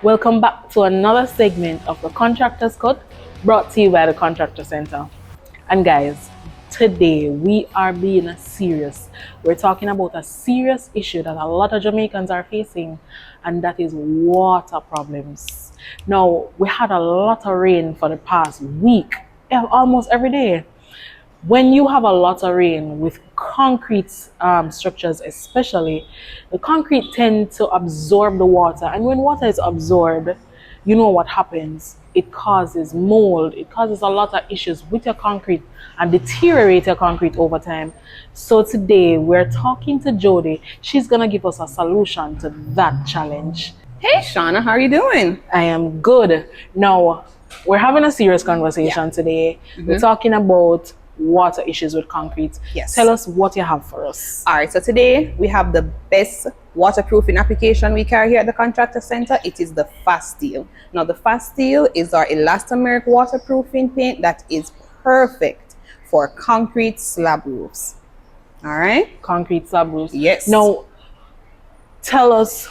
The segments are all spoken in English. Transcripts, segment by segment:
Welcome back to another segment of the Contractor's Cut, brought to you by the Contractor Center. And guys, today we are being serious. We're talking about a serious issue that a lot of Jamaicans are facing, and that is water problems. Now, we had a lot of rain for the past week, almost every day. When you have a lot of rain with concrete structures especially, the concrete tends to absorb the water, and when water is absorbed, you know what happens. It causes mold, it causes a lot of issues with your concrete and deteriorate your concrete over time. So today we're talking to Jody. She's gonna give us a solution to that challenge. Hey Shauna, how are you doing? I am good. Now, we're having a serious conversation today. We're talking about water issues with concrete. Yes. Tell us what you have for us. All right, so today we have the best waterproofing application we carry here at the Contractor Center. It is the Fastyl. Now the Fastyl is our elastomeric waterproofing paint that is perfect for concrete slab roofs. All right? Concrete slab roofs. Yes. Now, tell us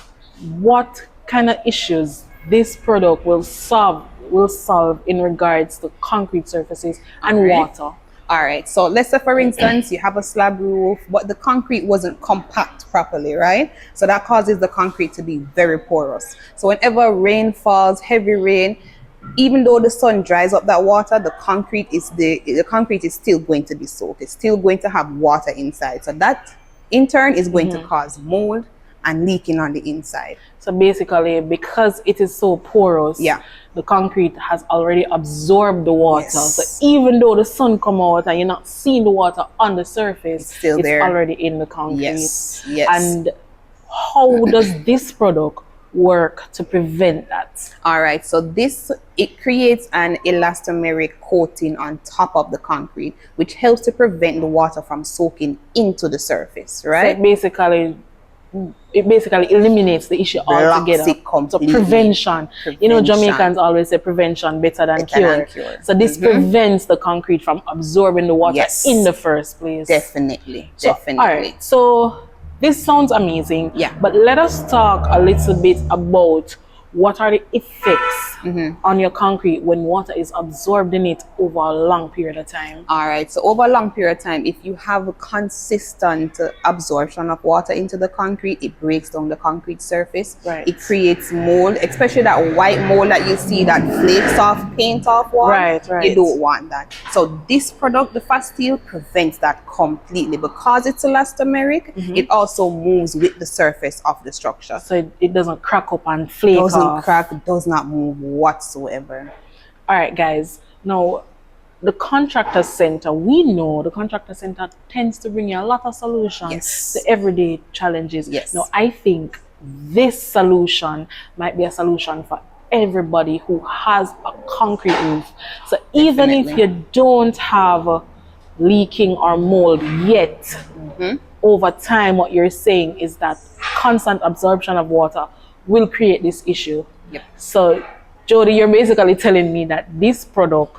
what kind of issues this product will solve in regards to concrete surfaces and water. All right, so let's say for instance you have a slab roof but the concrete wasn't compact properly, right? So that causes the concrete to be very porous. So whenever rain falls, heavy rain, even though the sun dries up that water, the concrete is still going to be soaked. It's still going to have water inside. So that in turn is going to cause mold and leaking on the inside. So basically, because it is so porous, the concrete has already absorbed the water. Yes. So even though the sun come out and you're not seeing the water on the surface, it's still there. Already in the concrete. Yes. Yes. And how does this product work to prevent that? All right, so it creates an elastomeric coating on top of the concrete, which helps to prevent the water from soaking into the surface, right? So it basically eliminates the issue altogether. So prevention. You know, Jamaicans always say prevention better than cure. So this prevents the concrete from absorbing the water in the first place. Definitely. All right, so this sounds amazing. But let us talk a little bit about what are the effects on your concrete when water is absorbed in it over a long period of time. All right, so over a long period of time, if you have a consistent absorption of water into the concrete, it breaks down the concrete surface. Right. It creates mold, especially that white mold that you see that flakes off, paint off wall. Right. You don't want that. So this product, the Fastyl, prevents that completely. Because it's elastomeric, it also moves with the surface of the structure. So it doesn't crack up and flake off. Doesn't crack, does not move whatsoever. All right, guys. Now, the Contractor Center, we know the Contractor Center tends to bring you a lot of solutions to everyday challenges. Now, I think this solution might be a solution for everybody who has a concrete roof. So even if you don't have leaking or mold yet, over time, what you're saying is that constant absorption of water will create this issue. So Jody, you're basically telling me that this product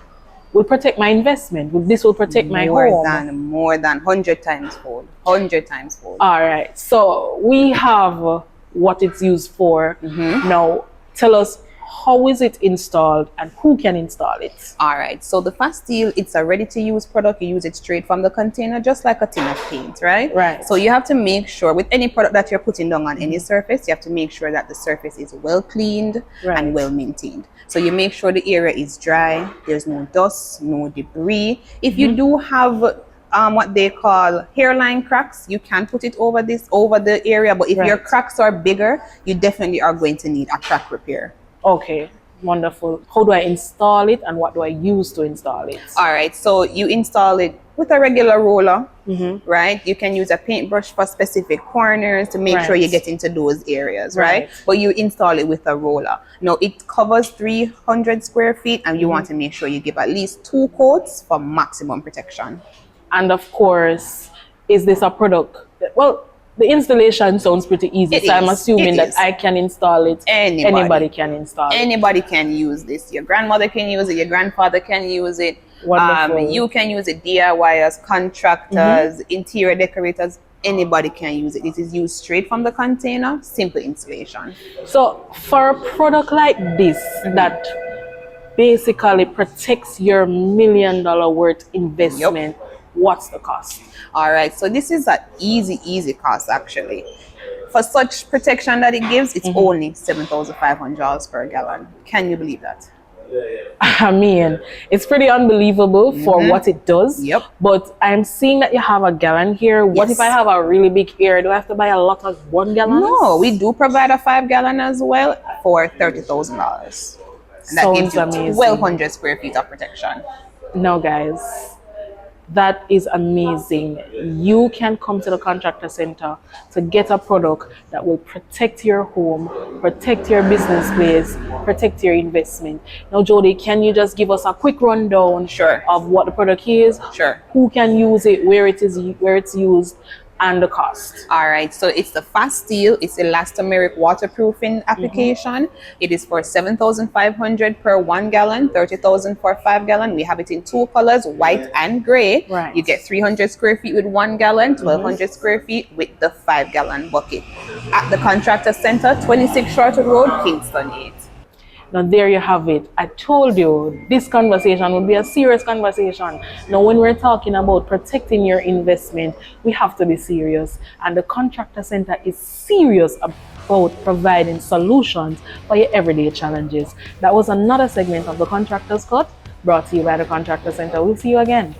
will protect my investment. This will protect my home. More than 100 times fold. 100 times fold. All right, so we have what it's used for. Now tell us, how is it installed and who can install it? All right, so the Fastyl, it's a ready-to-use product. You use it straight from the container, just like a tin of paint, right? Right. So you have to make sure, with any product that you're putting down on any surface, you have to make sure that the surface is well cleaned and well maintained. So you make sure the area is dry, there's no dust, no debris. If you do have what they call hairline cracks, you can put it over the area, but if your cracks are bigger, you definitely are going to need a crack repair. Okay, wonderful. How do I install it and what do I use to install it? All right, so you install it with a regular roller, right? You can use a paintbrush for specific corners to make sure you get into those areas, right? But you install it with a roller. Now, it covers 300 square feet and you want to make sure you give at least 2 coats for maximum protection. And of course, is this a product that, well, the installation sounds pretty easy, so I'm assuming that I can install it. Anybody can install it. Anybody can use this. Your grandmother can use it. Your grandfather can use it. Wonderful. You can use it, DIYers, contractors, interior decorators. anybody can use it. It is used straight from the container, simple installation. So for a product like this that basically protects your $1 million worth investment, what's the cost? All right, so this is an easy cost actually. For such protection that it gives, it's only $7,500 per gallon. Can you believe that? I mean, it's pretty unbelievable for what it does. Yep. But I'm seeing that you have a gallon here. What if I have a really big area? Do I have to buy a lot of 1 gallon? No, we do provide a 5-gallon as well for $30,000. And that gives you amazing. 1,200 square feet of protection. No, guys, that is amazing. You can come to the contractor center to get a product that will protect your home, protect your business place, protect your investment. Now, Jody, can you just give us a quick rundown of what the product is? Sure. Who can use it, where it's used, and the cost? All right, so it's the Fastyl, it's elastomeric waterproofing application. It is for $7,500 per 1 gallon, $30,000 for 5 gallon. We have it in 2 colors, white and gray. Right. You get 300 square feet with 1 gallon, 1,200 square feet with the 5-gallon bucket. At the Contractor Center, 26 Shorter Road, Kingston 8. Now there you have it. I told you this conversation would be a serious conversation. Now when we're talking about protecting your investment, we have to be serious. And the Contractor Center is serious about providing solutions for your everyday challenges. That was another segment of the Contractor's Cut, brought to you by the Contractor Center. We'll see you again.